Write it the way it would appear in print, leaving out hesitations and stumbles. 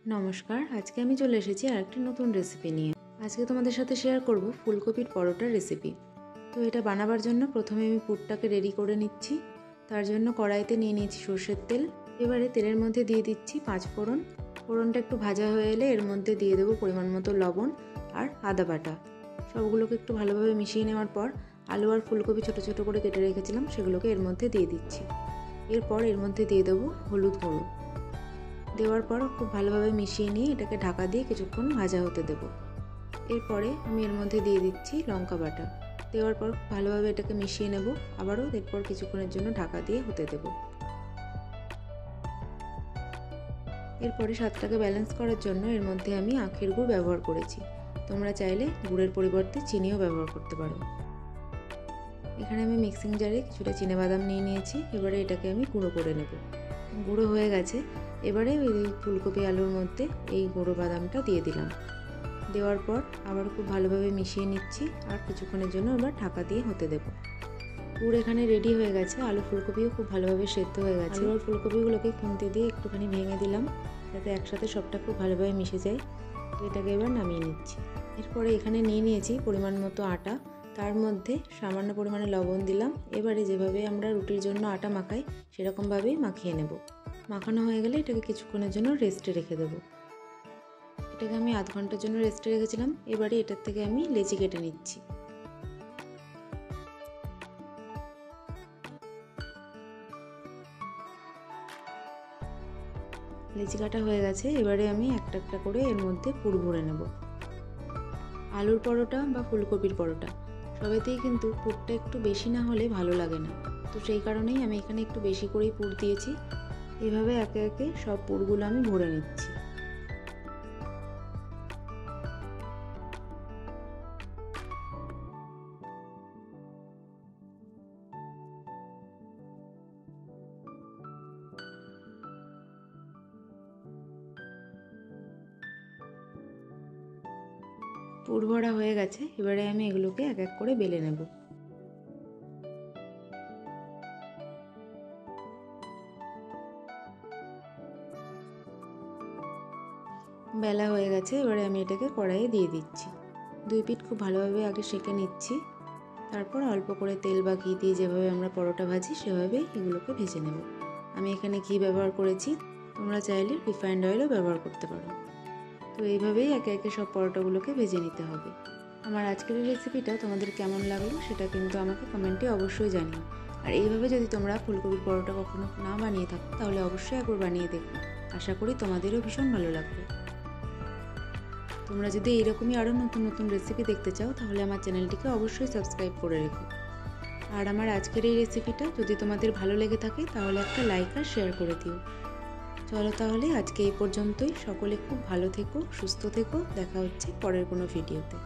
नमस्कार। आज के আমি চলে এসেছি আরেকটি নতুন রেসিপি নিয়ে। আজকে তোমাদের সাথে শেয়ার করব ফুলকপির পরোটার রেসিপি। তো এটা বানাবার জন্য প্রথমে আমি পুরটাকে রেডি করে নিচ্ছি। তার জন্য কড়াইতে নিয়ে নিয়েছি সরষের তেল। এবারে তেলের মধ্যে দিয়ে দিচ্ছি 5 ফোড়ন। ফোড়নটা একটু ভাজা হয়ে এলে এর মধ্যে দিয়ে দেব পরিমাণ মতো লবণ আর আদা বাটা। সবগুলোকে একটু ভালোভাবে মিশিয়ে নেওয়ার পর আলু আর ফুলকপি ছোট ছোট করে কেটে রেখেছিলাম সেগুলোকে এর মধ্যে দিয়ে দিচ্ছি। এরপর এর মধ্যে দিয়ে দেব হলুদ গুঁড়ো। দেওয়ার পর খুব ভালোভাবে মিশিয়ে নিয়ে এটাকে ঢাকা দিয়ে কিছুক্ষণ ভাজা হতে দেব। এরপরে আমি এর মধ্যে দিয়ে দিচ্ছি লঙ্কা বাটা। দেওয়ার পর ভালোভাবে এটাকে মিশিয়ে নেব। আবারও এরপর কিছুক্ষণের জন্য ঢাকা দিয়ে হতে দেব। এরপরে স্বাদটাকে ব্যালেন্স করার জন্য এর মধ্যে আমি আখের গুড় ব্যবহার করেছি। তোমরা চাইলে গুড়ের পরিবর্তে চিনিও ব্যবহার করতে পারো। এখানে আমি মিক্সিং জারে কিছুটা চিনেবাদাম নিয়ে নিয়েছি। এবারে এটাকে আমি গুঁড়ো করে নেব। গুঁড়ো হয়ে গেছে। এবারে ওই ফুলকপি আলুর মধ্যে এই গুঁড়ো বাদামটা দিয়ে দিলাম। দেওয়ার পর আবার খুব ভালোভাবে মিশিয়ে নিচ্ছি আর কিছুক্ষণের জন্য এবার ঢাকা দিয়ে হতে দেব। পুর এখানে রেডি হয়ে গেছে। আলু ফুলকপিও খুব ভালোভাবে সেদ্ধ হয়ে গেছে। আলু আর ফুলকপিগুলোকে খুন্তি দিয়ে একটুখানি ভেঙে দিলাম যাতে একসাথে সবটা খুব ভালোভাবে মিশে যায়। তো এটাকে এবার নামিয়ে নিচ্ছি। এরপরে এখানে নিয়ে নিয়েছি পরিমাণ মতো আটা। তার মধ্যে সামান্য পরিমাণে লবণ দিলাম। এবারে যেভাবে আমরা রুটির জন্য আটা মাখাই সেরকমভাবেই মাখিয়ে নেব। মাখানো হয়ে গেলে এটাকে কিছুক্ষণের জন্য রেস্টে রেখে দেবো। এটাকে আমি আধ ঘন্টার জন্য রেস্টে রেখেছিলাম। এবারে এটার থেকে আমি লেচি কেটে নিচ্ছি। লেচি কাটা হয়ে গেছে। এবারে আমি একটা একটা করে এর মধ্যে পুর ভরে নেব। আলুর পরোটা বা ফুলকপির পরোটা সবেতেই কিন্তু পুরটা একটু বেশি না হলে ভালো লাগে না। তো সেই কারণেই আমি এখানে একটু বেশি করেই পুর দিয়েছি। এভাবে একে একে সব পুরগুলো আমি ভরে নিচ্ছি। পুর ভরা হয়ে গেছে। এবারে আমি এগুলোকে এক এক করে বেলে নেব। বেলা হয়ে গেছে। এবারে আমি এটাকে কড়াইয়ে দিয়ে দিচ্ছি। দুই পিঠ খুব ভালোভাবে আগে সেঁকে নিচ্ছি। তারপর অল্প করে তেল বা ঘি দিয়ে যেভাবে আমরা পরোটা ভাজি সেভাবেই এগুলোকে ভেজে নেব। আমি এখানে ঘি ব্যবহার করেছি। তোমরা চাইলে রিফাইন্ড অয়েলও ব্যবহার করতে পারো। তো এইভাবেই একে একে সব পরোটাগুলোকে ভেজে নিতে হবে। আমার আজকের এই রেসিপিটা তোমাদের কেমন লাগলো সেটা কিন্তু আমাকে কমেন্টে অবশ্যই জানিও। আর এইভাবে যদি তোমরা ফুলকপির পরোটা কখনো না বানিয়ে থাকো তাহলে অবশ্যই একবার বানিয়ে দেখো। আশা করি তোমাদেরও ভীষণ ভালো লাগবে। তোমরা যদি এইরকমই আরও নতুন নতুন রেসিপি দেখতে চাও তাহলে আমার চ্যানেলটিকে অবশ্যই সাবস্ক্রাইব করে রেখো। আর আমার আজকের এই রেসিপিটা যদি তোমাদের ভালো লেগে থাকে তাহলে একটা লাইক আর শেয়ার করে দিও। চলো তাহলে আজকে এই পর্যন্তই। সকলে খুব ভালো থেকো, সুস্থ থেকো। দেখা হচ্ছে পরের কোনো ভিডিওতে।